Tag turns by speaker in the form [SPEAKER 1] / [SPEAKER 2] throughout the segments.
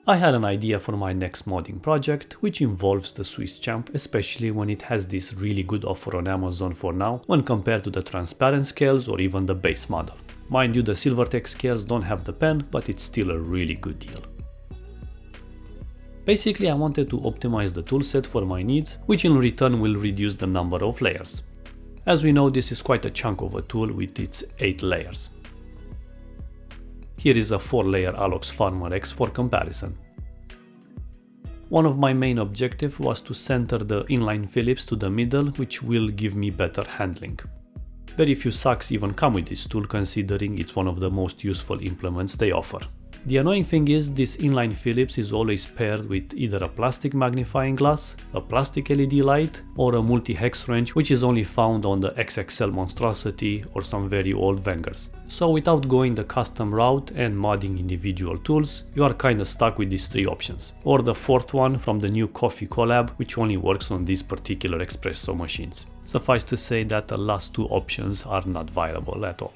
[SPEAKER 1] I had an idea for my next modding project, which involves the Swiss Champ, especially when it has this really good offer on Amazon for now, when compared to the transparent scales or even the base model. Mind you, the Silvertech scales don't have the pen, but it's still a really good deal. Basically, I wanted to optimize the toolset for my needs, which in return will reduce the number of layers. As we know, this is quite a chunk of a tool with its 8 layers. Here is a 4-layer Alox Farmer X for comparison. One of my main objectives was to center the inline Phillips to the middle, which will give me better handling. Very few sacks even come with this tool, considering it's one of the most useful implements they offer. The annoying thing is, this inline Phillips is always paired with either a plastic magnifying glass, a plastic LED light, or a multi-hex wrench, which is only found on the XXL Monstrosity or some very old Vengers. So without going the custom route and modding individual tools, you are kinda stuck with these 3 options. Or the 4th one from the new Coffee collab, which only works on these particular espresso machines. Suffice to say that the last 2 options are not viable at all.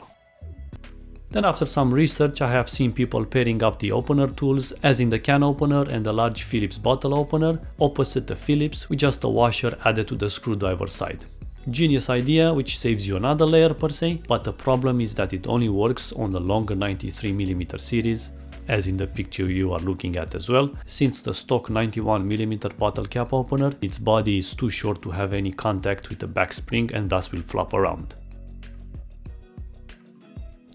[SPEAKER 1] Then after some research, I have seen people pairing up the opener tools, as in the can opener and the large Phillips bottle opener, opposite the Phillips with just a washer added to the screwdriver side. Genius idea, which saves you another layer per se, but the problem is that it only works on the longer 93mm series, as in the picture you are looking at as well, since the stock 91mm bottle cap opener, its body is too short to have any contact with the back spring and thus will flop around.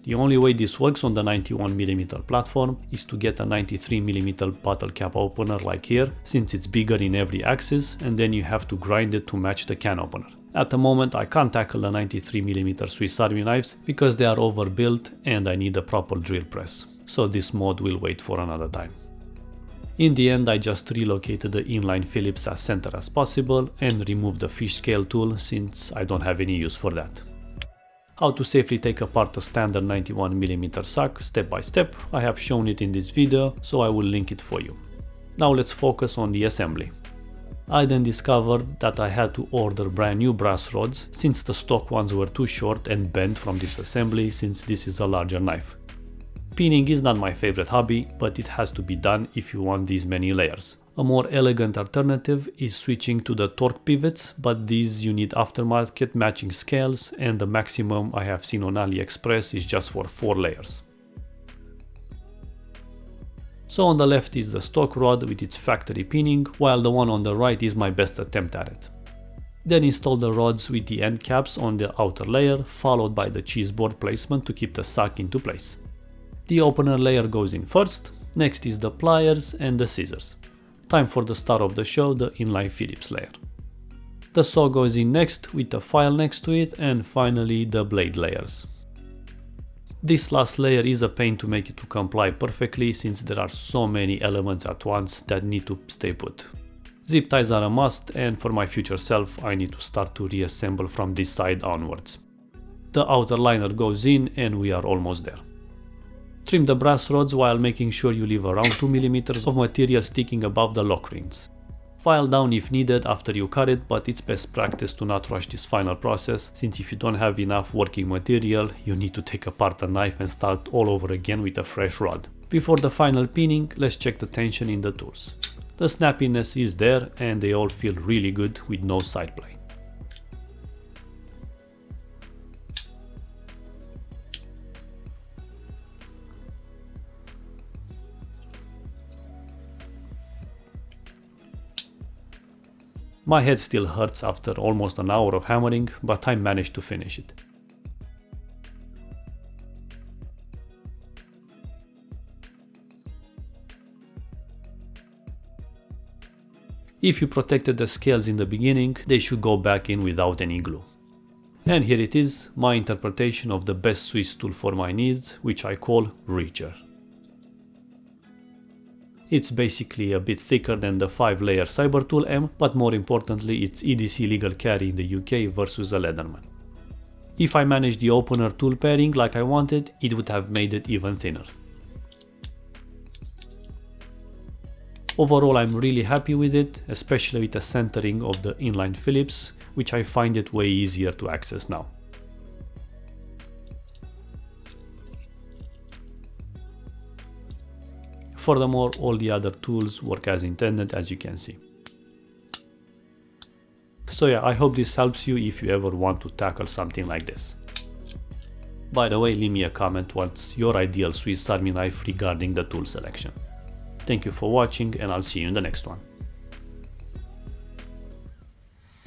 [SPEAKER 1] The only way this works on the 91mm platform is to get a 93mm bottle cap opener like here, since it's bigger in every axis and then you have to grind it to match the can opener. At the moment I can't tackle the 93mm Swiss Army knives because they are overbuilt and I need a proper drill press, so this mod will wait for another time. In the end, I just relocated the inline Phillips as center as possible and removed the fish scale tool since I don't have any use for that. How to safely take apart a standard 91mm sack step by step, I have shown it in this video, so I will link it for you. Now let's focus on the assembly. I then discovered that I had to order brand new brass rods since the stock ones were too short and bent from this assembly since this is a larger knife. Pinning is not my favorite hobby, but it has to be done if you want these many layers. A more elegant alternative is switching to the torque pivots, but these you need aftermarket matching scales and the maximum I have seen on AliExpress is just for 4 layers. So on the left is the stock rod with its factory pinning, while the one on the right is my best attempt at it. Then install the rods with the end caps on the outer layer, followed by the cheese board placement to keep the sack into place. The opener layer goes in first, next is the pliers and the scissors. Time for the star of the show, the inline Phillips layer. The saw goes in next with a file next to it, and finally the blade layers. This last layer is a pain to make it to comply perfectly since there are so many elements at once that need to stay put. Zip ties are a must, and for my future self I need to start to reassemble from this side onwards. The outer liner goes in and we are almost there. Trim the brass rods while making sure you leave around 2mm of material sticking above the lock rings. File down if needed after you cut it, but it's best practice to not rush this final process, since if you don't have enough working material, you need to take apart the knife and start all over again with a fresh rod. Before the final pinning, let's check the tension in the tools. The snappiness is there and they all feel really good with no side play. My head still hurts after almost an hour of hammering, but I managed to finish it. If you protected the scales in the beginning, they should go back in without any glue. And here it is, my interpretation of the best Swiss tool for my needs, which I call Reacher. It's basically a bit thicker than the 5-layer Cybertool M, but more importantly it's EDC legal carry in the UK versus a Leatherman. If I managed the opener tool pairing like I wanted, it would have made it even thinner. Overall I'm really happy with it, especially with the centering of the inline Phillips, which I find it way easier to access now. Furthermore, all the other tools work as intended, as you can see. So yeah, I hope this helps you if you ever want to tackle something like this. By the way, leave me a comment what's your ideal Swiss Army knife regarding the tool selection. Thank you for watching, and I'll see you in the next one.